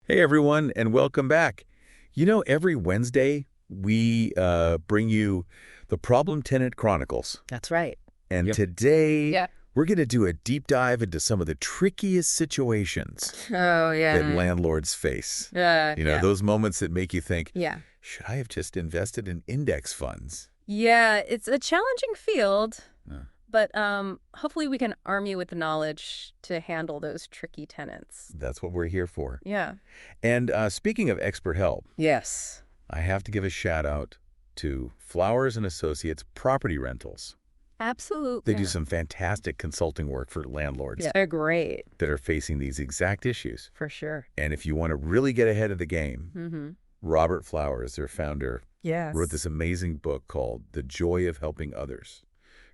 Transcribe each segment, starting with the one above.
Hey, everyone, and welcome back. Every Wednesday, we bring you the Problem Tenant Chronicles. That's right. And today, Yeah. we're going to do a deep dive into some of the trickiest situations Oh, yeah. that landlords face. Yeah. Those moments that make you think, Yeah. should I have just invested in index funds? Yeah, it's a challenging field, Uh. but hopefully we can arm you with the knowledge to handle those tricky tenants. That's what we're here for. Yeah. And speaking of expert help, Yes. I have to give a shout out to Flowers and Associates Property Rentals. Absolutely. They do some fantastic consulting work for landlords They're great. that are facing these exact issues. For sure. And if you want to really get ahead of the game, Robert Flowers, their founder, wrote this amazing book called The Joy of Helping Others,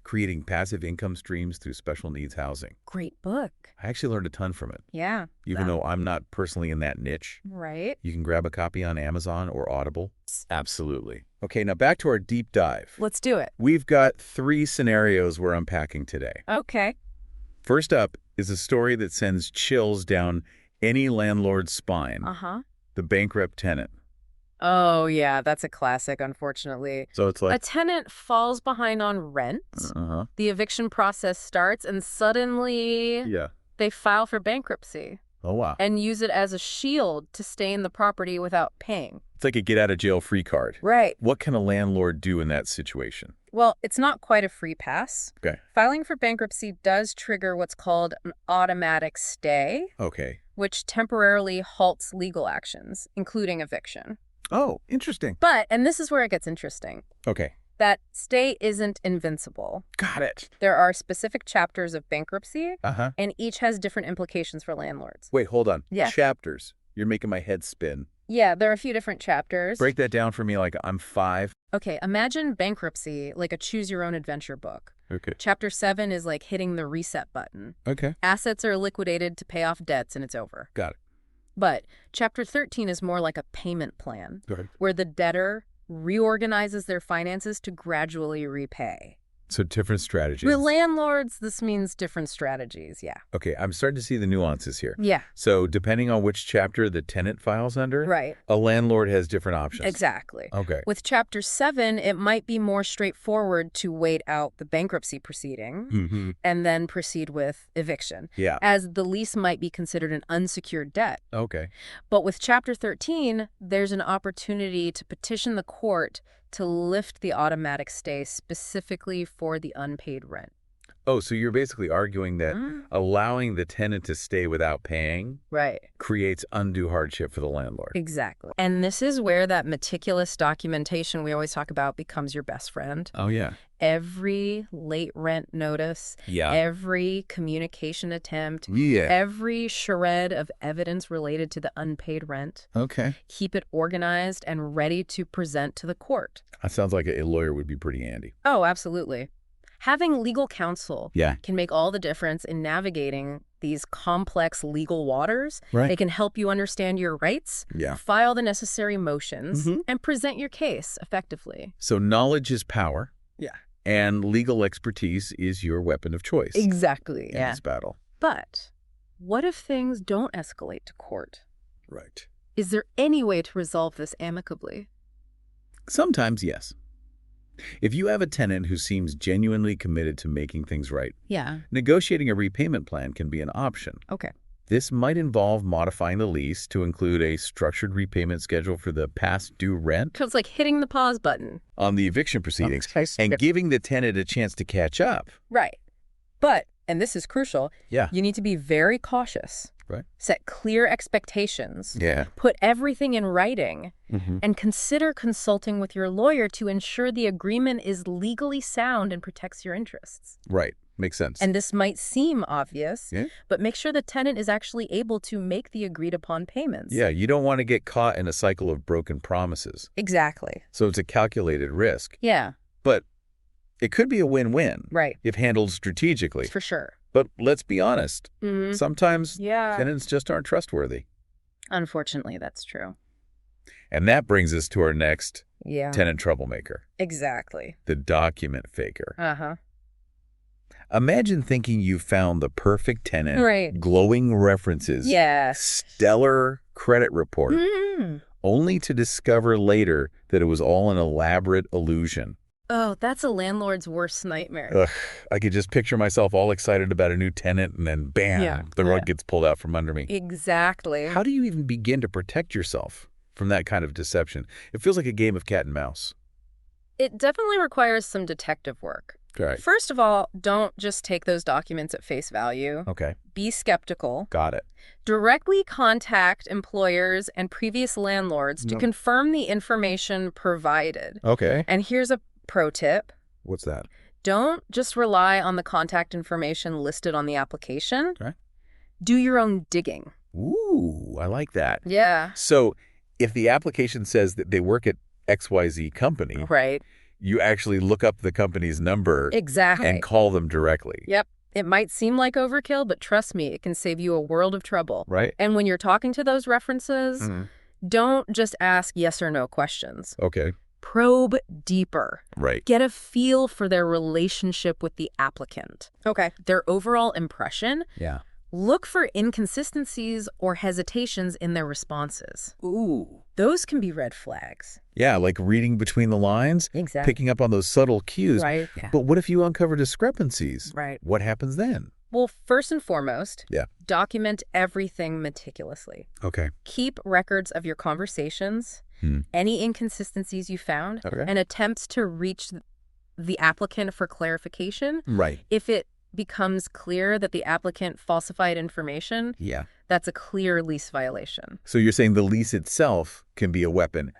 Creating Passive Income Streams Through Special Needs Housing. Great book. I actually learned a ton from it. Yeah. Even though I'm not personally in that niche. Right. You can grab a copy on Amazon or Audible. Absolutely. Okay, now back to our deep dive. Let's do it. We've got 3 scenarios we're unpacking today. Okay. First up is a story that sends chills down any landlord's spine. The bankrupt tenant. Oh, yeah, that's a classic, unfortunately. So it's like a tenant falls behind on rent. The eviction process starts, and suddenly they file for bankruptcy. Oh, wow. And use it as a shield to stay in the property without paying. It's like a get-out-of-jail-free card. Right. What can a landlord do in that situation? Well, it's not quite a free pass. Okay. Filing for bankruptcy does trigger what's called an automatic stay, which temporarily halts legal actions, including eviction. Oh, interesting. But, and this is where it gets interesting, Okay. that stay isn't invincible. Got it. There are specific chapters of bankruptcy, Uh-huh. and each has different implications for landlords. Wait, hold on. Yeah. Chapters. You're making my head spin. Yeah, there are a few different chapters. Break that down for me like I'm 5. Okay, imagine bankruptcy like a choose-your-own-adventure book. Okay. Chapter 7 is like hitting the reset button. Okay. Assets are liquidated to pay off debts, and it's over. Got it. But Chapter 13 is more like a payment plan, Go ahead. where the debtor reorganizes their finances to gradually repay. So different strategies. With landlords, this means different strategies, yeah. Okay, I'm starting to see the nuances here. Yeah. So depending on which chapter the tenant files under, Right. a landlord has different options. Exactly. Okay. With Chapter 7, it might be more straightforward to wait out the bankruptcy proceeding and then proceed with eviction, as the lease might be considered an unsecured debt. Okay. But with Chapter 13, there's an opportunity to petition the court to lift the automatic stay specifically for the unpaid rent. Oh, so you're basically arguing that allowing the tenant to stay without paying creates undue hardship for the landlord. Exactly. And this is where that meticulous documentation we always talk about becomes your best friend. Oh, yeah. Every late rent notice, every communication attempt, every shred of evidence related to the unpaid rent. Okay. Keep it organized and ready to present to the court. That sounds like a lawyer would be pretty handy. Oh, absolutely. Having legal counsel Yeah. can make all the difference in navigating these complex legal waters. Right. They can help you understand your rights, file the necessary motions, and present your case effectively. So knowledge is power. Yeah. And legal expertise is your weapon of choice. Exactly. In this battle. But what if things don't escalate to court? Right. Is there any way to resolve this amicably? Sometimes, yes. If you have a tenant who seems genuinely committed to making things right, negotiating a repayment plan can be an option. Okay. This might involve modifying the lease to include a structured repayment schedule for the past due rent. So it's like hitting the pause button on the eviction proceedings and giving the tenant a chance to catch up. Right. But, and this is crucial, you need to be very cautious. Right. Set clear expectations. Yeah. Put everything in writing. And consider consulting with your lawyer to ensure the agreement is legally sound and protects your interests. Right. Makes sense. And this might seem obvious, but make sure the tenant is actually able to make the agreed upon payments. Yeah, you don't want to get caught in a cycle of broken promises. Exactly. So it's a calculated risk. Yeah. But it could be a win-win. Right. If handled strategically. For sure. But let's be honest. Sometimes tenants just aren't trustworthy. Unfortunately, that's true. And that brings us to our next tenant troublemaker. Exactly. The document faker. Uh-huh. Imagine thinking you found the perfect tenant. Right. Glowing references. Yes. Stellar credit report, only to discover later that it was all an elaborate illusion. Oh, that's a landlord's worst nightmare. Ugh, I could just picture myself all excited about a new tenant and then bam, the rug gets pulled out from under me. Exactly. How do you even begin to protect yourself from that kind of deception? It feels like a game of cat and mouse. It definitely requires some detective work. Right. First of all, don't just take those documents at face value. Okay. Be skeptical. Got it. Directly contact employers and previous landlords to confirm the information provided. Okay. And here's a pro tip. What's that? Don't just rely on the contact information listed on the application. Okay. Do your own digging. Ooh, I like that. Yeah. So if the application says that they work at XYZ company, right, you actually look up the company's number exactly and call them directly. Yep. It might seem like overkill, but trust me, it can save you a world of trouble. Right. And when you're talking to those references, don't just ask yes or no questions. Okay. Probe deeper. Right. Get a feel for their relationship with the applicant. Okay. Their overall impression. Yeah. Look for inconsistencies or hesitations in their responses. Ooh. Those can be red flags. Yeah, like reading between the lines. Exactly. Picking up on those subtle cues. Right. Yeah. But what if you uncover discrepancies? Right. What happens then? Well, first and foremost, Yeah. document everything meticulously. Okay. Keep records of your conversations, any inconsistencies you found, and attempts to reach the applicant for clarification. Right. If it becomes clear that the applicant falsified information, that's a clear lease violation. So you're saying the lease itself can be a weapon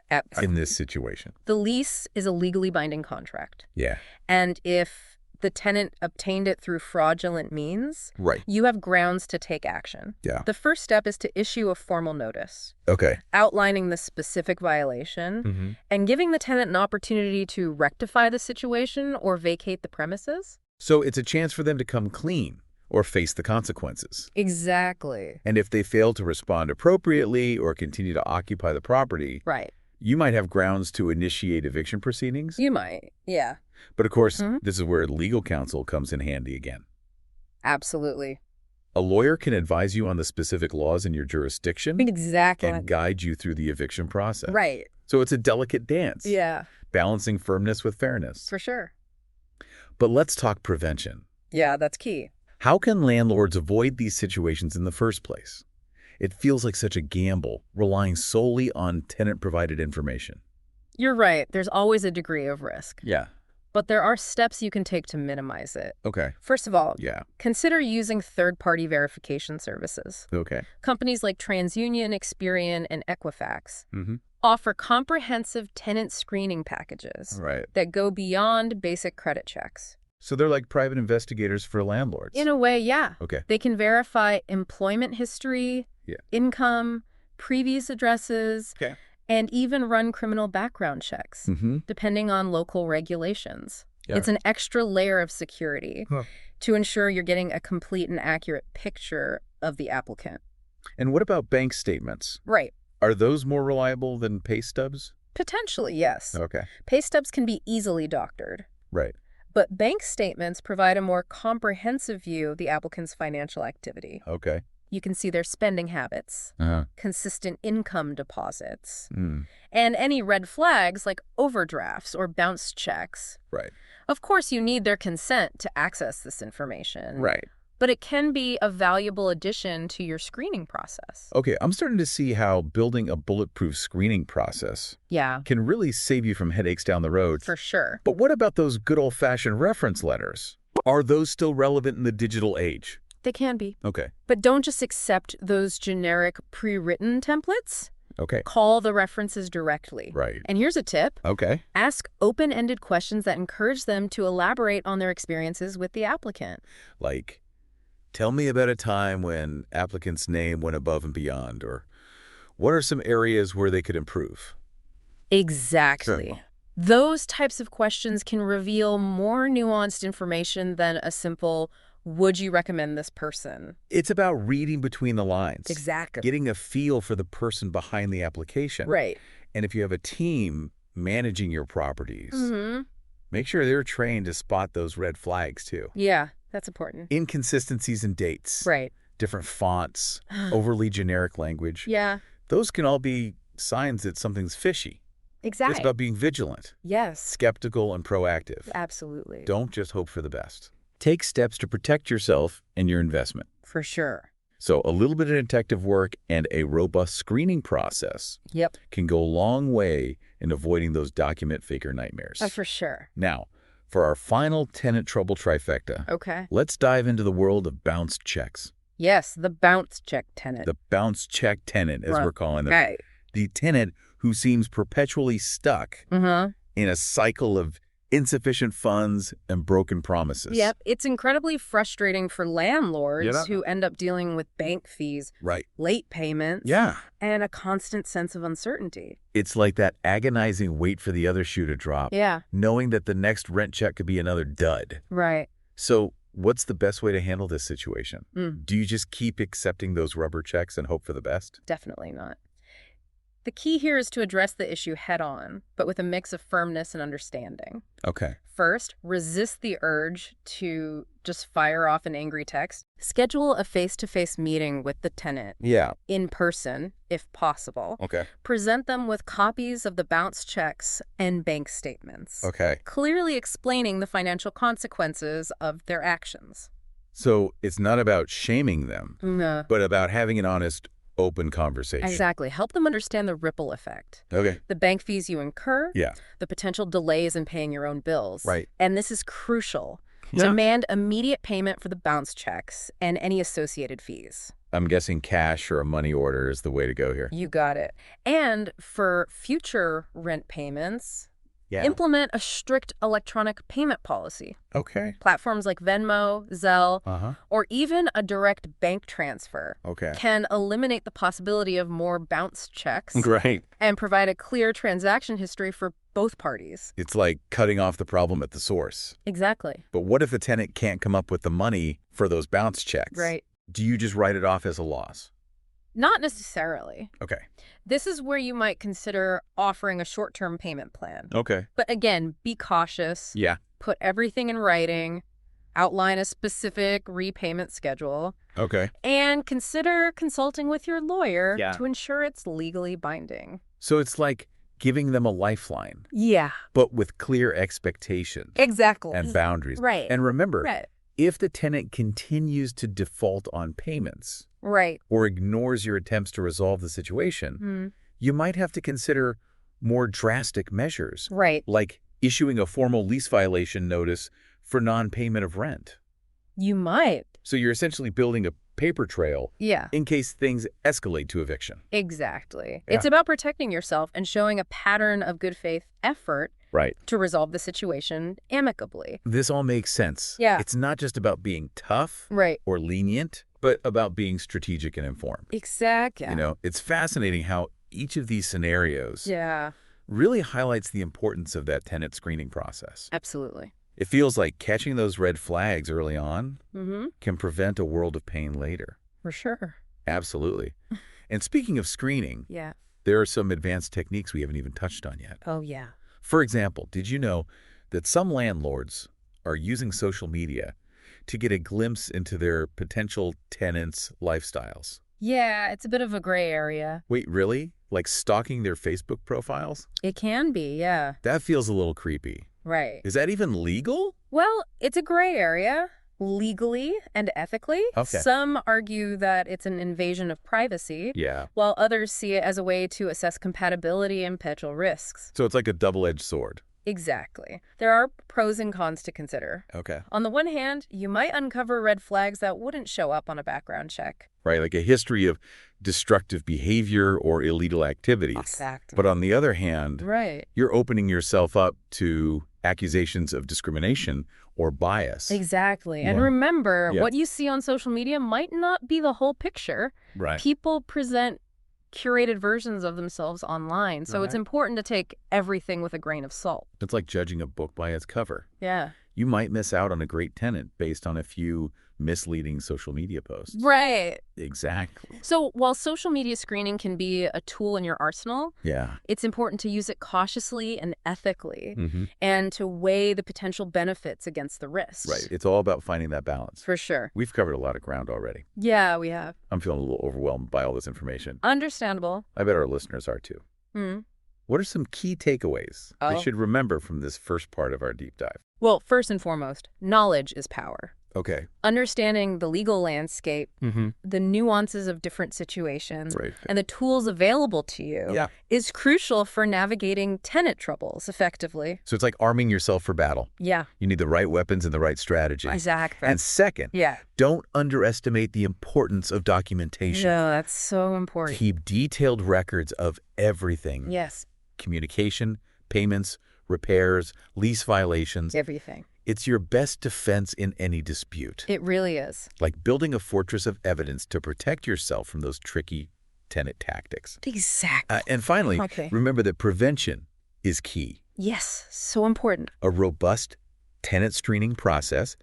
in this situation? The lease is a legally binding contract. Yeah. And if the tenant obtained it through fraudulent means, right, you have grounds to take action. Yeah. The first step is to issue a formal notice. Okay. Outlining the specific violation and giving the tenant an opportunity to rectify the situation or vacate the premises. So it's a chance for them to come clean or face the consequences. Exactly. And if they fail to respond appropriately or continue to occupy the property, right, you might have grounds to initiate eviction proceedings. You might, yeah. But of course, this is where legal counsel comes in handy again. Absolutely. A lawyer can advise you on the specific laws in your jurisdiction. Exactly. And guide you through the eviction process. Right. So it's a delicate dance. Yeah. Balancing firmness with fairness. For sure. But let's talk prevention. Yeah, that's key. How can landlords avoid these situations in the first place? It feels like such a gamble, relying solely on tenant-provided information. You're right. There's always a degree of risk. Yeah. But there are steps you can take to minimize it. Okay. First of all, consider using third-party verification services. Okay. Companies like TransUnion, Experian, and Equifax offer comprehensive tenant screening packages that go beyond basic credit checks. So they're like private investigators for landlords? In a way, yeah. Okay. They can verify employment history, income, previous addresses, and even run criminal background checks, depending on local regulations. Yeah. It's an extra layer of security to ensure you're getting a complete and accurate picture of the applicant. And what about bank statements? Right. Are those more reliable than pay stubs? Potentially, yes. Okay. Pay stubs can be easily doctored. Right. But bank statements provide a more comprehensive view of the applicant's financial activity. Okay. You can see their spending habits, consistent income deposits, and any red flags like overdrafts or bounced checks. Right. Of course, you need their consent to access this information. Right. But it can be a valuable addition to your screening process. Okay, I'm starting to see how building a bulletproof screening process can really save you from headaches down the road. For sure. But what about those good old-fashioned reference letters? Are those still relevant in the digital age? They can be. Okay. But don't just accept those generic pre-written templates. Okay. Call the references directly. Right. And here's a tip. Okay. Ask open-ended questions that encourage them to elaborate on their experiences with the applicant. Like, tell me about a time when applicant's name went above and beyond, or what are some areas where they could improve? Exactly. Sure. Those types of questions can reveal more nuanced information than a simple, would you recommend this person? It's about reading between the lines. Exactly. Getting a feel for the person behind the application. Right. And if you have a team managing your properties, make sure they're trained to spot those red flags too. Yeah, that's important. Inconsistencies in dates. Right. Different fonts, overly generic language. Yeah. those can all be signs that something's fishy. Exactly. It's about being vigilant. Yes. Skeptical and proactive. Absolutely. Don't just hope for the best. Take steps to protect yourself and your investment. For sure. So a little bit of detective work and a robust screening process can go a long way in avoiding those document faker nightmares. For sure. Now, for our final tenant trouble trifecta, let's dive into the world of bounced checks. Yes, the bounce check tenant. The bounce check tenant, as we're calling them. Right. The tenant who seems perpetually stuck in a cycle of insufficient funds and broken promises. Yep. It's incredibly frustrating for landlords who end up dealing with bank fees, late payments, and a constant sense of uncertainty. It's like that agonizing wait for the other shoe to drop, knowing that the next rent check could be another dud. Right. So what's the best way to handle this situation? Do you just keep accepting those rubber checks and hope for the best? Definitely not. The key here is to address the issue head-on, but with a mix of firmness and understanding. Okay. First, resist the urge to just fire off an angry text. Schedule a face-to-face meeting with the tenant. In person, if possible. Okay. Present them with copies of the bounce checks and bank statements. Okay. Clearly explaining the financial consequences of their actions. So it's not about shaming them, but about having an honest, open conversation. Exactly. Help them understand the ripple effect. Okay. The bank fees you incur. The potential delays in paying your own bills. Right. And this is crucial. Demand immediate payment for the bounce checks and any associated fees. I'm guessing cash or a money order is the way to go here. You got it. And for future rent payments, implement a strict electronic payment policy. Okay. Platforms like Venmo, Zelle, or even a direct bank transfer can eliminate the possibility of more bounce checks and provide a clear transaction history for both parties. It's like cutting off the problem at the source. Exactly. But what if the tenant can't come up with the money for those bounce checks? Right. Do you just write it off as a loss? Not necessarily. Okay. This is where you might consider offering a short-term payment plan. Okay. But again, be cautious. Put everything in writing. Outline a specific repayment schedule. Okay. And consider consulting with your lawyer to ensure it's legally binding. So it's like giving them a lifeline. But with clear expectations. Exactly. And boundaries. Right. And remember, if the tenant continues to default on payments or ignores your attempts to resolve the situation, you might have to consider more drastic measures. Like issuing a formal lease violation notice for non-payment of rent. You might. So you're essentially building a paper trail in case things escalate to eviction. Exactly. It's about protecting yourself and showing a pattern of good faith effort to resolve the situation amicably. This all makes sense. It's not just about being tough or lenient, but about being strategic and informed. Exactly. You know, it's fascinating how each of these scenarios really highlights the importance of that tenant screening process. Absolutely. It feels like catching those red flags early on can prevent a world of pain later. For sure. Absolutely. And speaking of screening, there are some advanced techniques we haven't even touched on yet. Oh, yeah. For example, did you know that some landlords are using social media to get a glimpse into their potential tenants' lifestyles? Yeah, it's a bit of a gray area. Wait, really? Like stalking their Facebook profiles? It can be, yeah. That feels a little creepy. Right. Is that even legal? Well, it's a gray area, legally and ethically. Some argue that it's an invasion of privacy, while others see it as a way to assess compatibility and potential risks. So it's like a double-edged sword. Exactly. There are pros and cons to consider. On the one hand, you might uncover red flags that wouldn't show up on a background check. Right, like a history of destructive behavior or illegal activities. Exactly. But on the other hand, you're opening yourself up to accusations of discrimination or bias. Exactly. And remember, what you see on social media might not be the whole picture. People present curated versions of themselves online, so it's important to take everything with a grain of salt. It's like judging a book by its cover. Yeah. You might miss out on a great tenant based on a few misleading social media posts. Right. Exactly. So while social media screening can be a tool in your arsenal, it's important to use it cautiously and ethically and to weigh the potential benefits against the risks. Right. It's all about finding that balance. For sure. We've covered a lot of ground already. Yeah, we have. I'm feeling a little overwhelmed by all this information. Understandable. I bet our listeners are too. What are some key takeaways they should remember from this first part of our deep dive? Well, first and foremost, knowledge is power. Okay. Understanding the legal landscape, the nuances of different situations, Right. and the tools available to you is crucial for navigating tenant troubles effectively. So it's like arming yourself for battle. Yeah. You need the right weapons and the right strategy. Exactly. And second, don't underestimate the importance of documentation. No, that's so important. Keep detailed records of everything. Yes. Communication, payments, repairs, lease violations. Everything. It's your best defense in any dispute. It really is. Like building a fortress of evidence to protect yourself from those tricky tenant tactics. Exactly. And finally, remember that prevention is key. Yes, so important. A robust tenant screening process,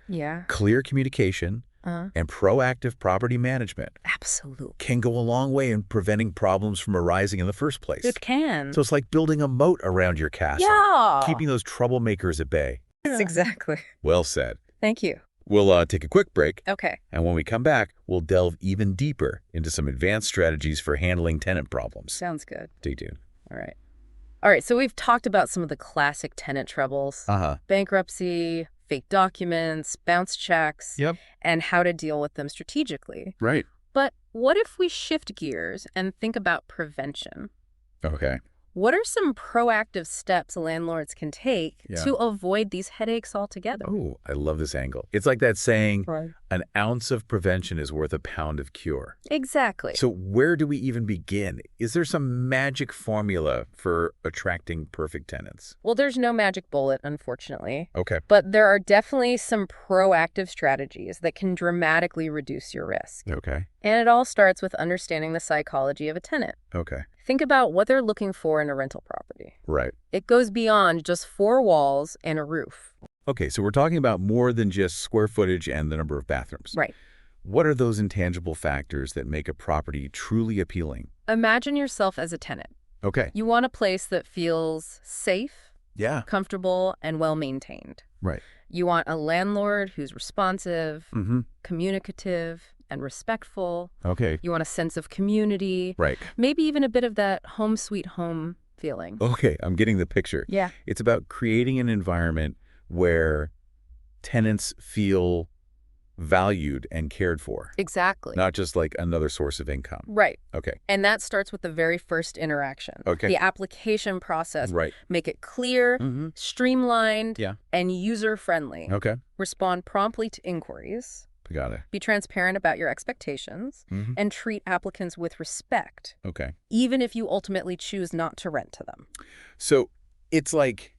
clear communication, and proactive property management. Absolutely. Can go a long way in preventing problems from arising in the first place. It can. So it's like building a moat around your castle. Keeping those troublemakers at bay. Yes, exactly. Well said. Thank you. We'll take a quick break. Okay. And when we come back, we'll delve even deeper into some advanced strategies for handling tenant problems. Sounds good. Stay tuned. All right, so we've talked about some of the classic tenant troubles. Bankruptcy, fake documents, bounce checks, and how to deal with them strategically. Right. But what if we shift gears and think about prevention? Okay. What are some proactive steps landlords can take to avoid these headaches altogether? Oh, I love this angle. It's like that saying, an ounce of prevention is worth a pound of cure. Exactly. So where do we even begin? Is there some magic formula for attracting perfect tenants? Well, there's no magic bullet, unfortunately. Okay. But there are definitely some proactive strategies that can dramatically reduce your risk. Okay. And it all starts with understanding the psychology of a tenant. Okay. Think about what they're looking for in a rental property. Right. It goes beyond just 4 walls and a roof. Okay, so we're talking about more than just square footage and the number of bathrooms. Right. What are those intangible factors that make a property truly appealing? Imagine yourself as a tenant. Okay. You want a place that feels safe, comfortable, and well-maintained. Right. You want a landlord who's responsive, communicative, and respectful. Okay. You want a sense of community. Right. Maybe even a bit of that home sweet home feeling. Okay, I'm getting the picture. Yeah. It's about creating an environment where tenants feel valued and cared for. Exactly. Not just like another source of income. Right. Okay. And that starts with the very first interaction. Okay. The application process. Right. Make it clear, streamlined, and user-friendly. Okay. Respond promptly to inquiries. Got it. Be transparent about your expectations and treat applicants with respect. Okay. Even if you ultimately choose not to rent to them. So it's like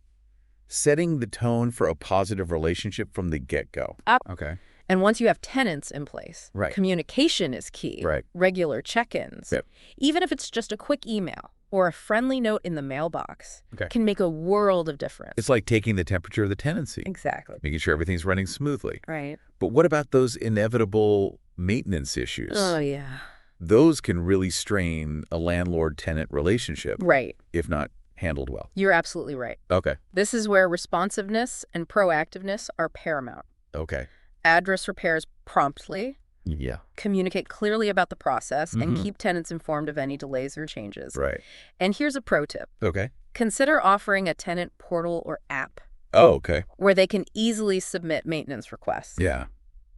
setting the tone for a positive relationship from the get-go. Okay. And once you have tenants in place, communication is key. Right. Regular check-ins. Even if it's just a quick email or a friendly note in the mailbox can make a world of difference. It's like taking the temperature of the tenancy. Exactly. Making sure everything's running smoothly. Right. But what about those inevitable maintenance issues? Oh, yeah. Those can really strain a landlord-tenant relationship. Right. If not handled well. You're absolutely right. Okay. This is where responsiveness and proactiveness are paramount. Okay. Address repairs promptly. Yeah. Communicate clearly about the process and keep tenants informed of any delays or changes. Right. And here's a pro tip. Okay. Consider offering a tenant portal or app. Oh, okay. Where they can easily submit maintenance requests. Yeah.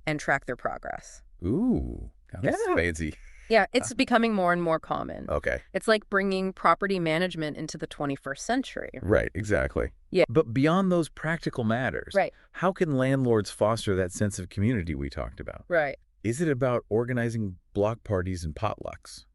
And track their progress. Ooh. That's fancy. Yeah, it's becoming more and more common. Okay. It's like bringing property management into the 21st century. Right, exactly. Yeah. But beyond those practical matters, how can landlords foster that sense of community we talked about? Right. Is it about organizing block parties and potlucks?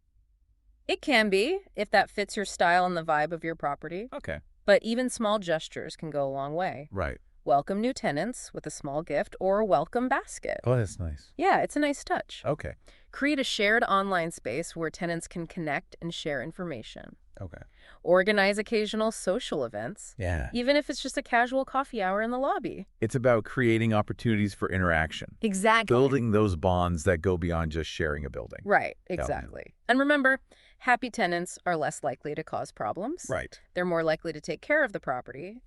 It can be, if that fits your style and the vibe of your property. Okay. But even small gestures can go a long way. Right. Welcome new tenants with a small gift or a welcome basket. Oh, that's nice. Yeah, it's a nice touch. Okay. Create a shared online space where tenants can connect and share information. Okay. Organize occasional social events. Yeah. Even if it's just a casual coffee hour in the lobby. It's about creating opportunities for interaction. Exactly. Building those bonds that go beyond just sharing a building. Right, exactly. And remember, happy tenants are less likely to cause problems. Right. They're more likely to take care of the property,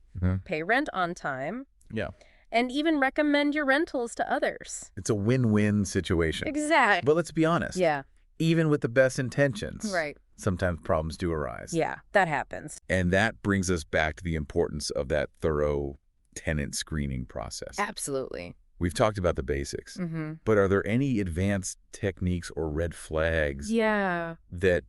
pay rent on time. Yeah. And even recommend your rentals to others. It's a win-win situation. Exactly. But let's be honest. Yeah. Even with the best intentions, right, sometimes problems do arise. Yeah, that happens. And that brings us back to the importance of that thorough tenant screening process. Absolutely. We've talked about the basics, but are there any advanced techniques or red flags that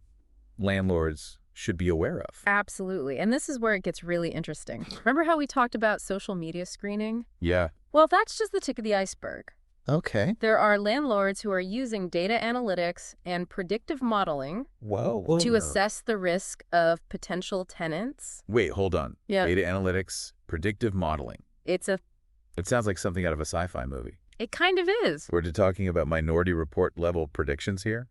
landlords should be aware of? Absolutely. And this is where it gets really interesting. Remember how we talked about social media screening? Yeah. Well, that's just the tip of the iceberg. Okay. There are landlords who are using data analytics and predictive modeling to assess the risk of potential tenants. Wait, hold on. Yeah. Data analytics, predictive modeling. It sounds like something out of a sci-fi movie. It kind of is. We're talking about Minority Report level predictions here?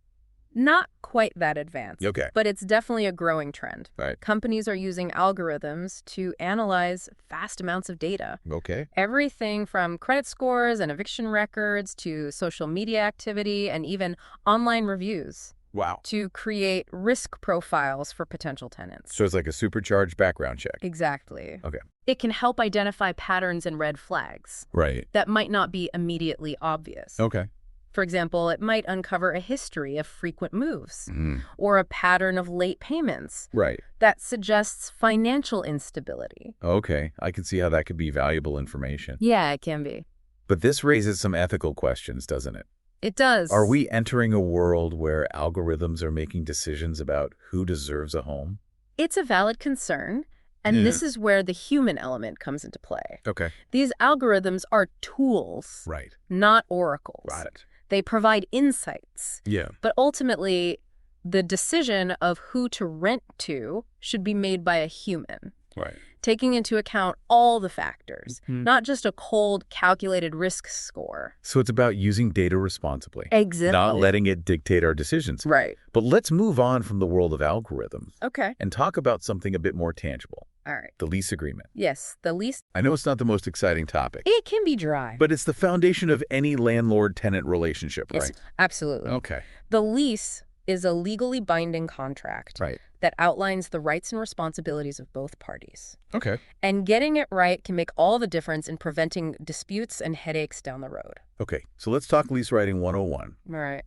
Not quite that advanced. Okay. But it's definitely a growing trend. Right. Companies are using algorithms to analyze vast amounts of data. Okay. Everything from credit scores and eviction records to social media activity and even online reviews. Wow. To create risk profiles for potential tenants. So it's like a supercharged background check. Exactly. Okay. It can help identify patterns and red flags. Right. That might not be immediately obvious. Okay. For example, it might uncover a history of frequent moves or a pattern of late payments that suggests financial instability. Okay, I can see how that could be valuable information. Yeah, it can be. But this raises some ethical questions, doesn't it? It does. Are we entering a world where algorithms are making decisions about who deserves a home? It's a valid concern, and this is where the human element comes into play. Okay. These algorithms are tools, not oracles. Got it. They provide insights. Yeah. But ultimately, the decision of who to rent to should be made by a human. Right. Taking into account all the factors, not just a cold, calculated risk score. So it's about using data responsibly. Exactly. Not letting it dictate our decisions. Right. But let's move on from the world of algorithms. Okay. And talk about something a bit more tangible. All right. The lease agreement. Yes, the lease. I know it's not the most exciting topic. It can be dry. But it's the foundation of any landlord-tenant relationship, right? Yes, absolutely. Okay. The lease is a legally binding contract that outlines the rights and responsibilities of both parties. Okay. And getting it right can make all the difference in preventing disputes and headaches down the road. Okay, so let's talk lease writing 101. All right.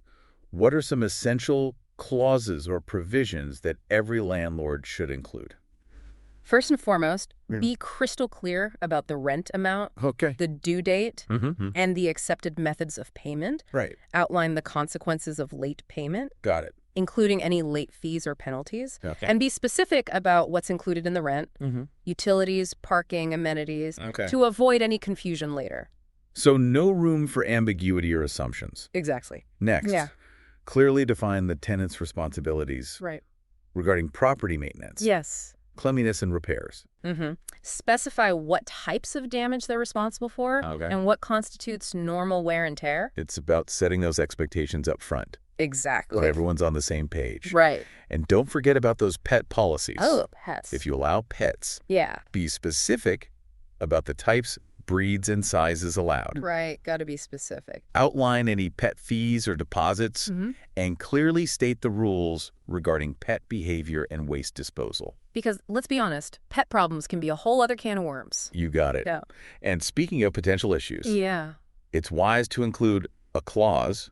What are some essential clauses or provisions that every landlord should include? First and foremost, be crystal clear about the rent amount, the due date, and the accepted methods of payment. Right. Outline the consequences of late payment. Got it. Including any late fees or penalties. Okay. And be specific about what's included in the rent, utilities, parking, amenities, to avoid any confusion later. So no room for ambiguity or assumptions. Exactly. Next, clearly define the tenant's responsibilities regarding property maintenance. Yes. Cleanliness and repairs. Specify what types of damage they're responsible for and what constitutes normal wear and tear. It's about setting those expectations up front. Exactly. So everyone's on the same page. Right. And don't forget about those pet policies. Oh, pets. If you allow pets, be specific about the types, breeds, and sizes allowed. Right. Got to be specific. Outline any pet fees or deposits and clearly state the rules regarding pet behavior and waste disposal. Because let's be honest, pet problems can be a whole other can of worms. You got it. Yeah. And speaking of potential issues, it's wise to include a clause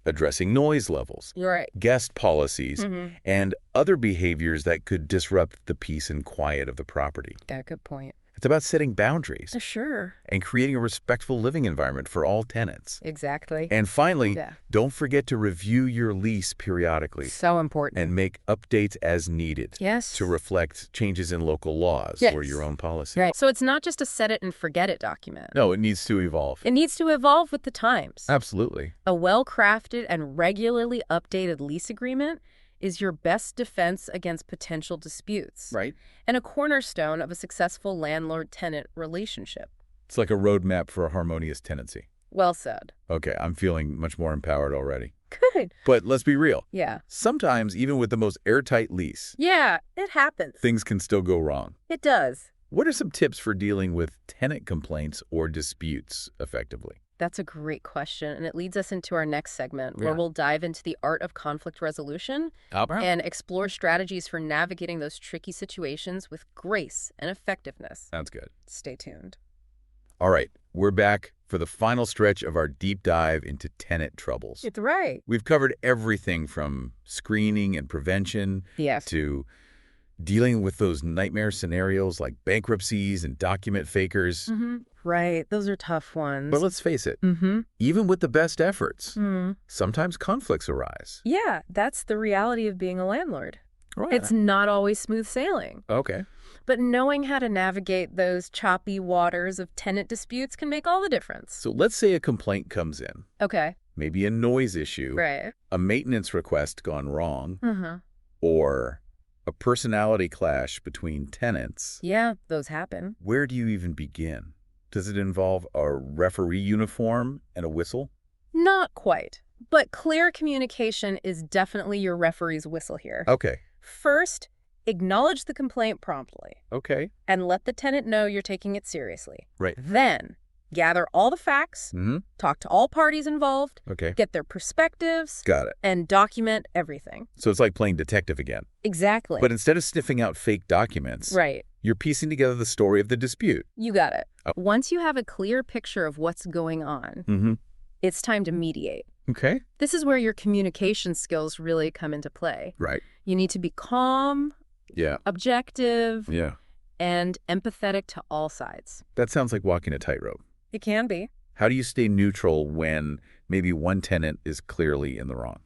addressing noise levels, guest policies, and other behaviors that could disrupt the peace and quiet of the property. Yeah, good point. It's about setting boundaries. Sure. And creating a respectful living environment for all tenants. Exactly. And finally, don't forget to review your lease periodically. So important. And make updates as needed. Yes. To reflect changes in local laws or your own policy. Right. So it's not just a set it and forget it document. No, it needs to evolve. It needs to evolve with the times. Absolutely. A well-crafted and regularly updated lease agreement is your best defense against potential disputes. Right. And a cornerstone of a successful landlord-tenant relationship. It's like a roadmap for a harmonious tenancy. Well said. Okay, I'm feeling much more empowered already. Good. But let's be real. Yeah. Sometimes, even with the most airtight lease, yeah, it happens. Things can still go wrong. It does. What are some tips for dealing with tenant complaints or disputes effectively? That's a great question, and it leads us into our next segment, where we'll dive into the art of conflict resolution and explore strategies for navigating those tricky situations with grace and effectiveness. Sounds good. Stay tuned. All right, we're back for the final stretch of our deep dive into tenant troubles. It's right. We've covered everything from screening and prevention to dealing with those nightmare scenarios like bankruptcies and document fakers. Right. Those are tough ones. But let's face it, even with the best efforts, sometimes conflicts arise. Yeah, that's the reality of being a landlord. Right. It's not always smooth sailing. Okay. But knowing how to navigate those choppy waters of tenant disputes can make all the difference. So let's say a complaint comes in. Okay. Maybe a noise issue. Right. A maintenance request gone wrong. Or a personality clash between tenants. Yeah, those happen. Where do you even begin? Does it involve a referee uniform and a whistle? Not quite. But clear communication is definitely your referee's whistle here. Okay. First, acknowledge the complaint promptly. Okay. And let the tenant know you're taking it seriously. Right. Then, gather all the facts, talk to all parties involved, get their perspectives. Got it. And document everything. So it's like playing detective again. Exactly. But instead of sniffing out fake documents, you're piecing together the story of the dispute. You got it. Once you have a clear picture of what's going on, it's time to mediate. Okay. This is where your communication skills really come into play. Right. You need to be calm, objective, and empathetic to all sides. That sounds like walking a tightrope. It can be. How do you stay neutral when maybe one tenant is clearly in the wrong?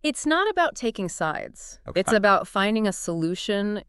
It's not about taking sides. It's about finding a solution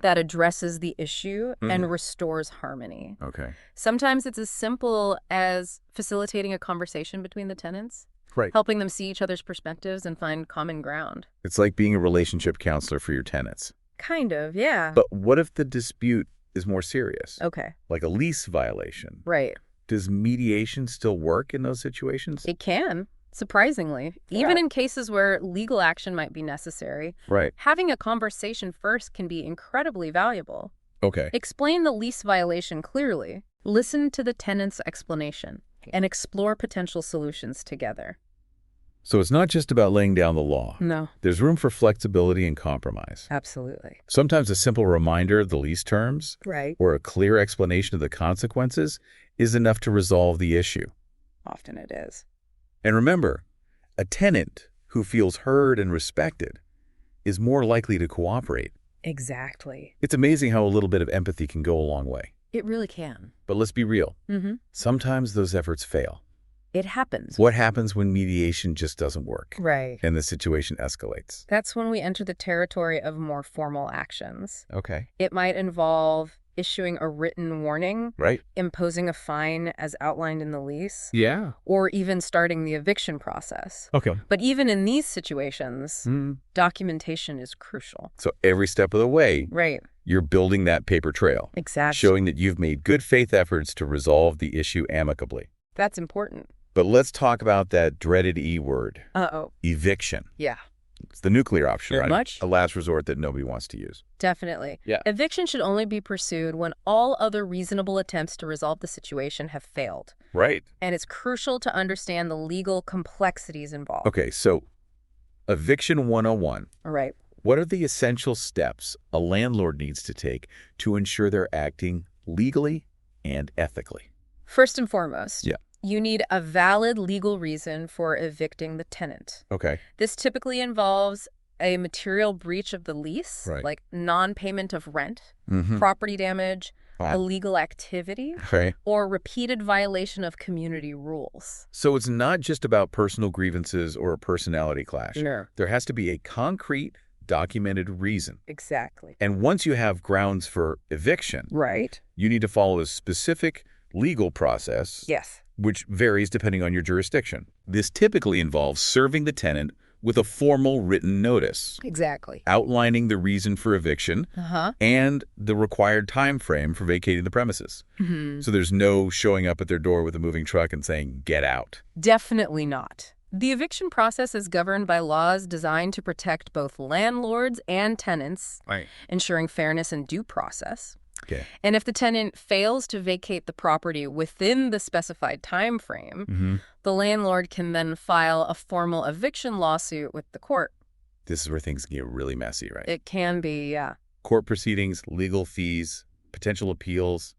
that addresses the issue and restores harmony. Okay. Sometimes it's as simple as facilitating a conversation between the tenants. Right. Helping them see each other's perspectives and find common ground. It's like being a relationship counselor for your tenants. Kind of, yeah. But what if the dispute is more serious? Okay. Like a lease violation. Right. Does mediation still work in those situations? It can, surprisingly. Even in cases where legal action might be necessary. Right. Having a conversation first can be incredibly valuable. Okay. Explain the lease violation clearly. Listen to the tenant's explanation. And explore potential solutions together. So it's not just about laying down the law. No. There's room for flexibility and compromise. Absolutely. Sometimes a simple reminder of the lease terms or a clear explanation of the consequences is enough to resolve the issue. Often it is. And remember, a tenant who feels heard and respected is more likely to cooperate. Exactly. It's amazing how a little bit of empathy can go a long way. It really can. But let's be real. Sometimes those efforts fail. It happens. What happens when mediation just doesn't work? Right. And the situation escalates? That's when we enter the territory of more formal actions. Okay. It might involve issuing a written warning, imposing a fine as outlined in the lease, or even starting the eviction process. Okay. But even in these situations, documentation is crucial. So every step of the way, you're building that paper trail. Exactly. Showing that you've made good faith efforts to resolve the issue amicably. That's important. But let's talk about that dreaded E word. Eviction. Yeah. It's the nuclear option, Very right? much. A last resort that nobody wants to use. Definitely. Yeah. Eviction should only be pursued when all other reasonable attempts to resolve the situation have failed. Right. And it's crucial to understand the legal complexities involved. Okay, so Eviction 101. All right. What are the essential steps a landlord needs to take to ensure they're acting legally and ethically? First and foremost, you need a valid legal reason for evicting the tenant. Okay. This typically involves a material breach of the lease, like non-payment of rent, property damage, illegal activity, or repeated violation of community rules. So it's not just about personal grievances or a personality clash. No. There has to be a concrete, documented reason. Exactly. And once you have grounds for eviction, you need to follow a specific legal process. Yes. Which varies depending on your jurisdiction. This typically involves serving the tenant with a formal written notice. Exactly. Outlining the reason for eviction and the required time frame for vacating the premises. So there's no showing up at their door with a moving truck and saying, get out. Definitely not. The eviction process is governed by laws designed to protect both landlords and tenants, ensuring fairness and due process. Okay. And if the tenant fails to vacate the property within the specified time frame, the landlord can then file a formal eviction lawsuit with the court. This is where things get really messy, right? It can be, yeah. Court proceedings, legal fees, potential appeals.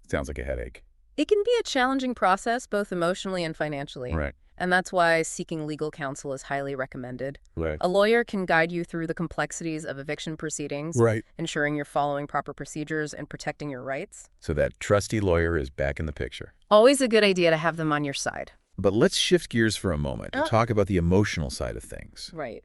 Sounds like a headache. It can be a challenging process, both emotionally and financially. Right. And that's why seeking legal counsel is highly recommended. Right. A lawyer can guide you through the complexities of eviction proceedings, ensuring you're following proper procedures and protecting your rights. So that trusty lawyer is back in the picture. Always a good idea to have them on your side. But let's shift gears for a moment to talk about the emotional side of things. Right.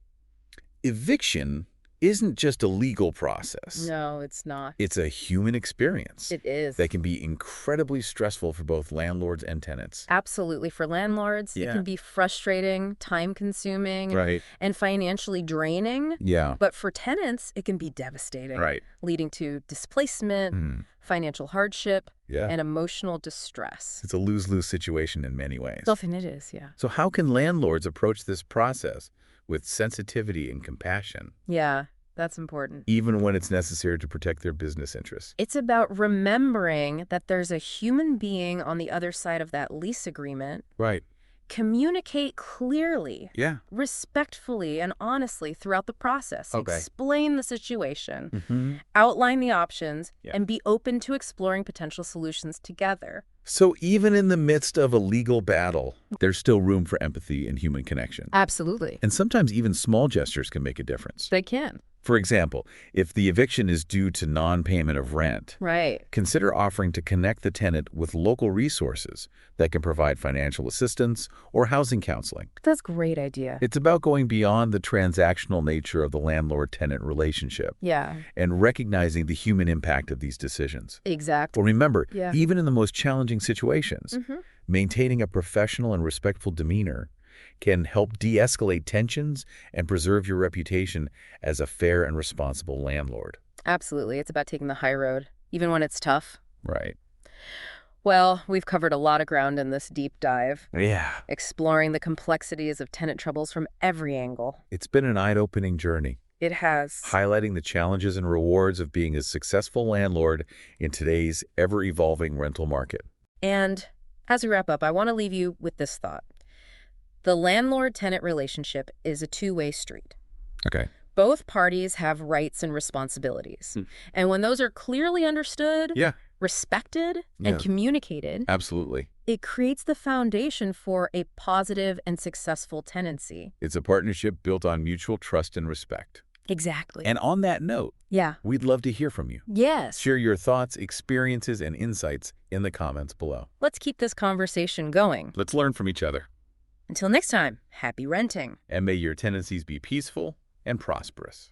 Eviction isn't just a legal process. No, it's not. It's a human experience. It is. That can be incredibly stressful for both landlords and tenants. Absolutely. For landlords, it can be frustrating, time-consuming, and financially draining. Yeah. But for tenants, it can be devastating, leading to displacement, financial hardship, and emotional distress. It's a lose-lose situation in many ways. Often it is, yeah. So how can landlords approach this process with sensitivity and compassion? Yeah, that's important. Even when it's necessary to protect their business interests. It's about remembering that there's a human being on the other side of that lease agreement. Right. Communicate clearly, respectfully, and honestly throughout the process. Explain the situation, outline the options, and be open to exploring potential solutions together. So even in the midst of a legal battle, there's still room for empathy and human connection. Absolutely. And sometimes even small gestures can make a difference. They can. For example, if the eviction is due to non-payment of rent, consider offering to connect the tenant with local resources that can provide financial assistance or housing counseling. That's a great idea. It's about going beyond the transactional nature of the landlord-tenant relationship and recognizing the human impact of these decisions. Exactly. Well, remember, even in the most challenging situations, maintaining a professional and respectful demeanor can help de-escalate tensions and preserve your reputation as a fair and responsible landlord. Absolutely. It's about taking the high road, even when it's tough. Right. Well, we've covered a lot of ground in this deep dive. Yeah. Exploring the complexities of tenant troubles from every angle. It's been an eye-opening journey. It has. Highlighting the challenges and rewards of being a successful landlord in today's ever-evolving rental market. And as we wrap up, I want to leave you with this thought. The landlord-tenant relationship is a two-way street. Okay. Both parties have rights and responsibilities. And when those are clearly understood, respected, and communicated, absolutely, it creates the foundation for a positive and successful tenancy. It's a partnership built on mutual trust and respect. Exactly. And on that note, we'd love to hear from you. Yes. Share your thoughts, experiences, and insights in the comments below. Let's keep this conversation going. Let's learn from each other. Until next time, happy renting. And may your tenancies be peaceful and prosperous.